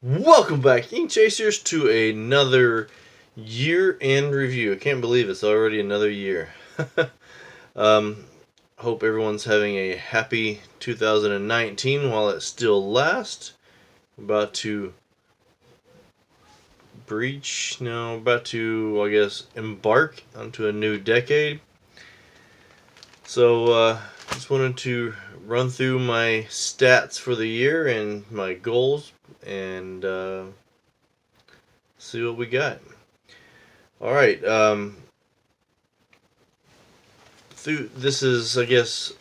Welcome back, Ink Chasers, to another year-end review. I can't believe it's already another year. um, Hope everyone's having a happy 2019 while it still lasts. About to I guess, embark onto a new decade. So, just wanted to run through my stats for the year and my goals and see what we got. All right. This is, I guess,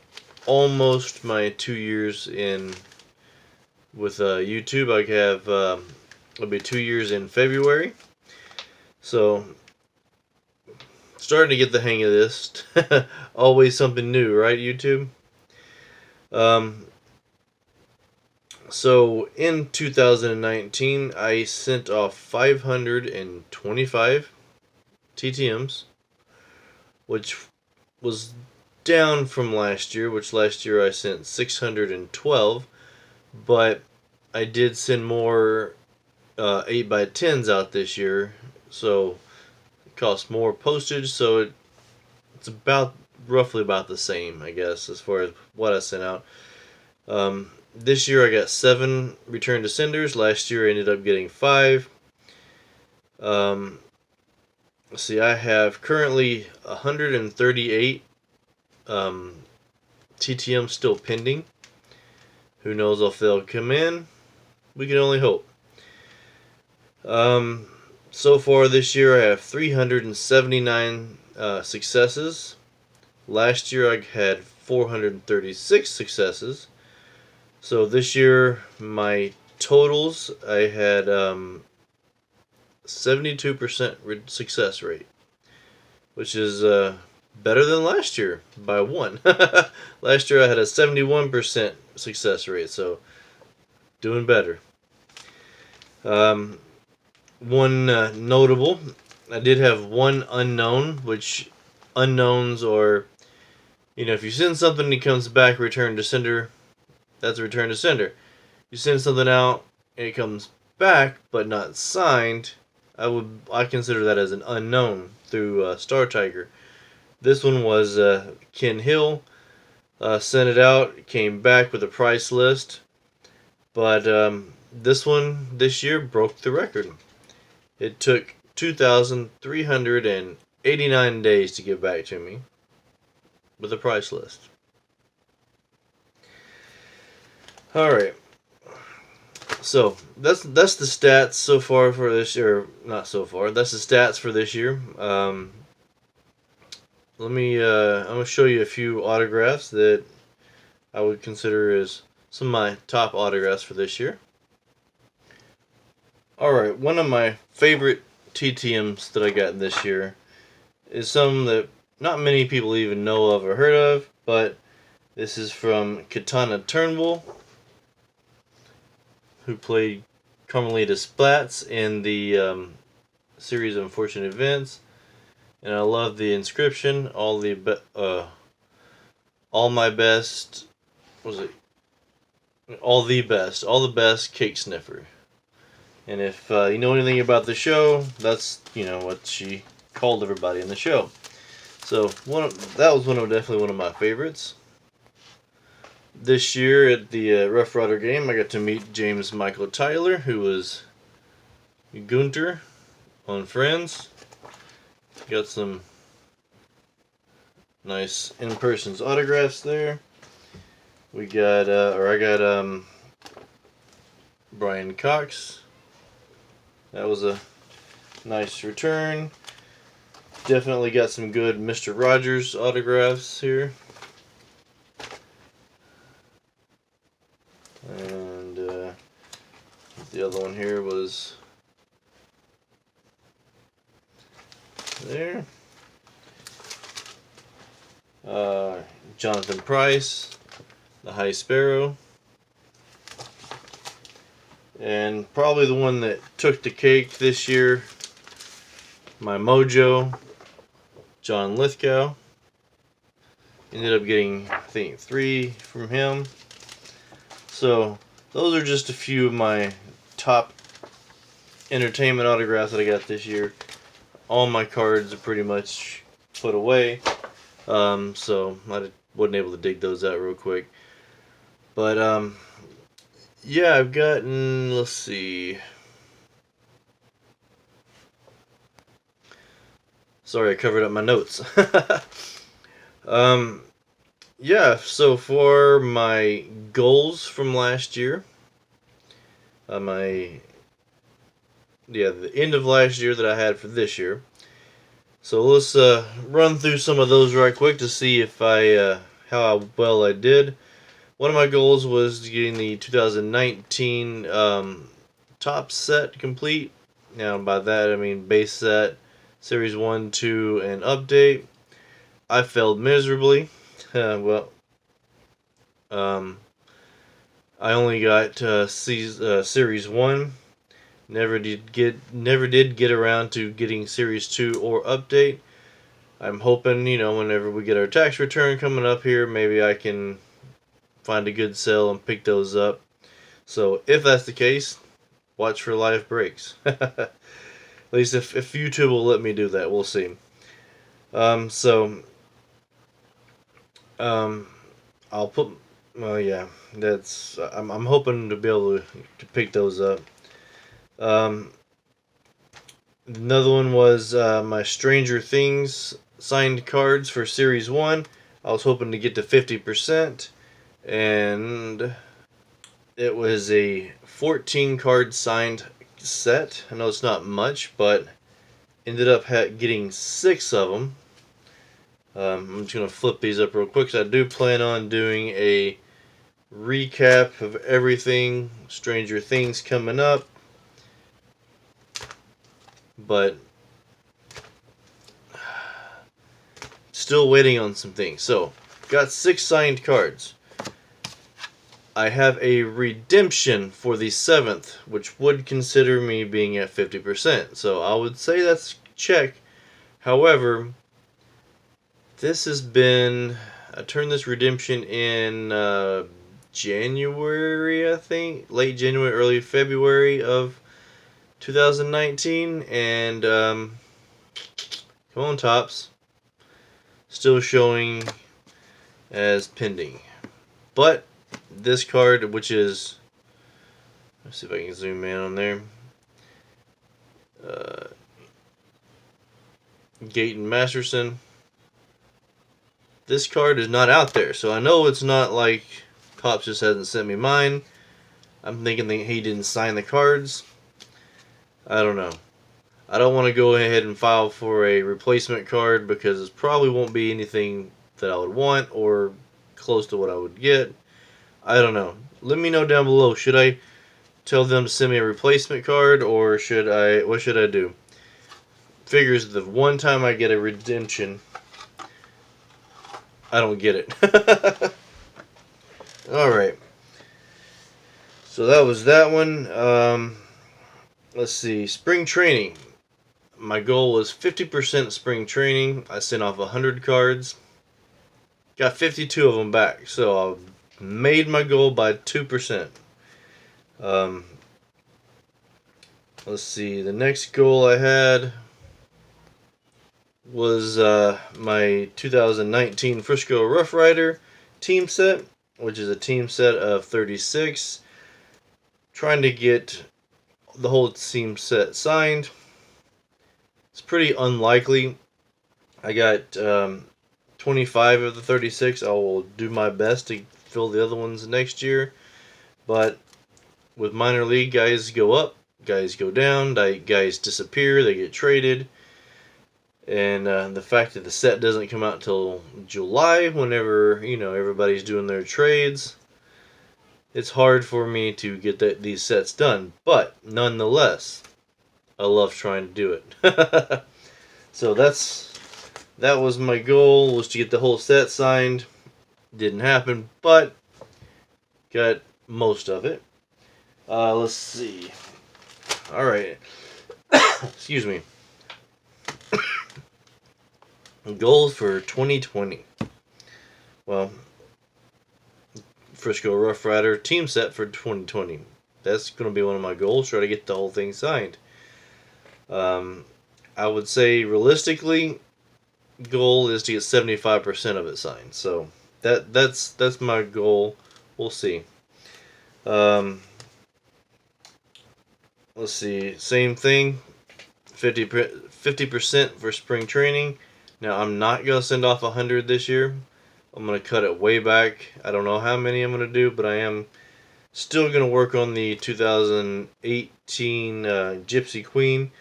almost my 2 years in with YouTube. I have it'll be 2 years in February. So starting to get the hang of this. Always something new, right, YouTube? Um, so in 2019, I sent off 525 TTMs, which was down from last year, which last year I sent 612, but I did send more 8x10s out this year, so it cost more postage, so it's roughly about the same, I guess, as far as what I sent out. This year I got 7 return to senders. Last year I ended up getting 5. Let's see, I have currently 138 TTM still pending. Who knows if they'll come in? We can only hope. So far this year I have 379 successes. Last year I had 436 successes. So this year my totals, I had 72% success rate, which is better than last year by 1. Last year I had a 71% success rate, so doing better. One notable, I did have one unknown, which unknowns are, if you send something and it comes back return to sender, that's a return to sender. You send something out and it comes back but not signed, I consider that as an unknown through Star Tiger. This one was Ken Hill. Sent it out, it came back with a price list, but this one this year broke the record. It took 2,389 days to get back to me with a price list. Alright. So that's the stats so far for this year. Not so far. That's the stats for this year. I'm gonna show you a few autographs that I would consider as some of my top autographs for this year. Alright, one of my favorite TTMs that I got this year is some that not many people even know of or heard of, but this is from Katana Turnbull, who played Carmelita Splats in the series of Unfortunate Events, and I love the inscription. All my best. What was it? All the best cake sniffer. And if you know anything about the show, that's what she called everybody in the show. So that was definitely one of my favorites. This year at the Rough Rider game, I got to meet James Michael Tyler, who was Gunter on Friends. Got some nice in-person autographs there. I got Brian Cox. That was a nice return. Definitely got some good Mr. Rogers autographs here. And the other one here was there. Jonathan Price, the High Sparrow. And probably the one that took the cake this year, my Mojo, John Lithgow. Ended up getting, I think, 3 from him. So those are just a few of my top entertainment autographs that I got this year. All my cards are pretty much put away, so I wasn't able to dig those out real quick. But yeah, I've gotten, let's see. Sorry, I covered up my notes. Yeah, so for my goals from last year, the end of last year that I had for this year. So let's run through some of those right quick to see if how well I did. One of my goals was getting the 2019 top set complete. Now by that I mean base set, series 1, 2, and update. I failed miserably. Well, I only got series 1. Never did get around to getting series 2 or update. I'm hoping, whenever we get our tax return coming up here, maybe I can find a good sale and pick those up. So if that's the case, watch for live breaks. At least if YouTube will let me do that, we'll see. I'll put. Well, yeah, that's. I'm hoping to be able to pick those up. Another one was my Stranger Things signed cards for Series 1. I was hoping to get to 50%, and it was a 14 card signed set. I know it's not much, but ended up getting 6 of them. I'm just going to flip these up real quick because I do plan on doing a recap of everything Stranger Things coming up. But still waiting on some things. So, got 6 signed cards. I have a redemption for the 7th, which would consider me being at 50%. So I would say that's check. However, this has been... I turned this redemption in January, I think. Late January, early February of 2019. And, come on, Topps. Still showing as pending. But this card, which is... Let's see if I can zoom in on there. Gaten Masterson. This card is not out there, so I know it's not like Pops just hasn't sent me mine. I'm thinking that he didn't sign the cards. I don't know. I don't want to go ahead and file for a replacement card because it probably won't be anything that I would want or close to what I would get. I don't know. Let me know down below. Should I tell them to send me a replacement card, or should I? What should I do? Figures the one time I get a redemption, I don't get it. Alright. So that was that one. Let's see. Spring training. My goal was 50% spring training. I sent off 100 cards. Got 52 of them back. So I made my goal by 2%. Let's see. The next goal I had was my 2019 Frisco Rough Rider team set, which is a team set of 36. Trying to get the whole team set signed. It's pretty unlikely. I got 25 of the 36. I will do my best to fill the other ones next year. But with minor league, guys go up, guys go down, guys disappear, they get traded. And the fact that the set doesn't come out until July, whenever, everybody's doing their trades, it's hard for me to get these sets done. But, nonetheless, I love trying to do it. So that was my goal, was to get the whole set signed. Didn't happen, but got most of it. Let's see. Alright. Excuse me. Goals for 2020. Well, Frisco Rough Rider team set for 2020. That's going to be one of my goals. Try to get the whole thing signed. I would say realistically, goal is to get 75% of it signed. So that's my goal. We'll see. Um, let's see. Same thing. 50% for spring training. Now I'm not gonna send off 100 this year. I'm gonna cut it way back. I don't know how many I'm gonna do, but I am still gonna work on the 2018 Gypsy Queen.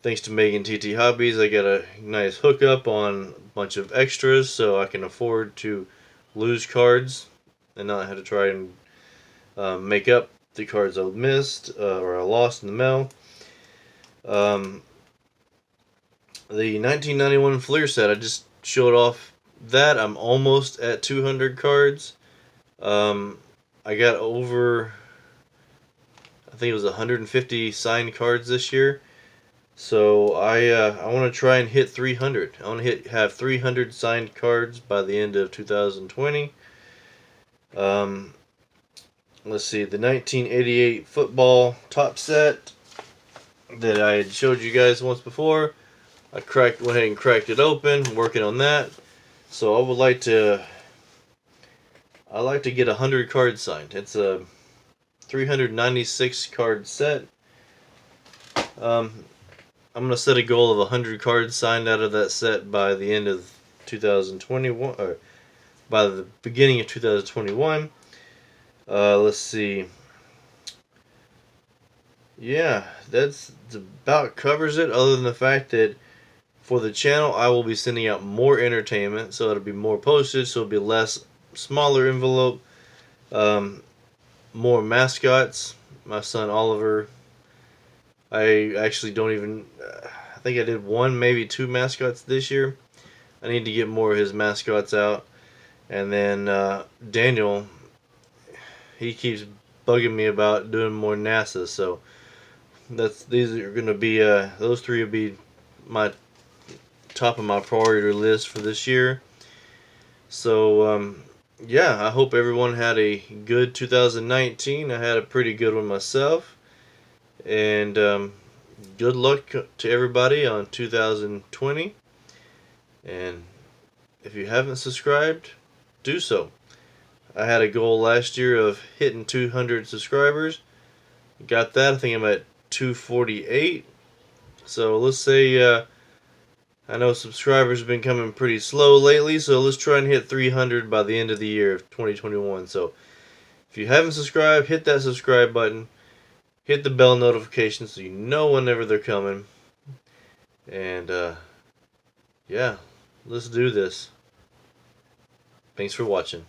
Thanks to Megan TT Hobbies, I got a nice hookup on a bunch of extras, so I can afford to lose cards and not have to try and make up the cards I missed or I lost in the mail. The 1991 Fleer set, I just showed off that. I'm almost at 200 cards. I got over, I think it was 150 signed cards this year. So I want to try and hit 300. I want to have 300 signed cards by the end of 2020. Let's see, the 1988 football top set that I had showed you guys once before. I went ahead and cracked it open, working on that. So I like to get 100 cards signed. It's a 396 card set. I'm going to set a goal of 100 cards signed out of that set by the end of 2021, or by the beginning of 2021. Let's see. Yeah, that's about covers it, other than the fact that for the channel I will be sending out more entertainment, so it'll be more postage, so it'll be less, smaller envelope, more mascots. My son Oliver, I actually don't even, I think I did one, maybe two mascots this year. I need to get more of his mascots out. And then Daniel, he keeps bugging me about doing more NASA, so these are going to be, those three will be my top of my priority list for this year. So yeah, I hope everyone had a good 2019. I had a pretty good one myself. And good luck to everybody on 2020. And if you haven't subscribed, do so. I had a goal last year of hitting 200 subscribers. Got that. I think I'm at 248. So let's say, I know subscribers have been coming pretty slow lately, so let's try and hit 300 by the end of the year of 2021. So if you haven't subscribed, hit that subscribe button. Hit the bell notification so you know whenever they're coming. And yeah, let's do this. Thanks for watching.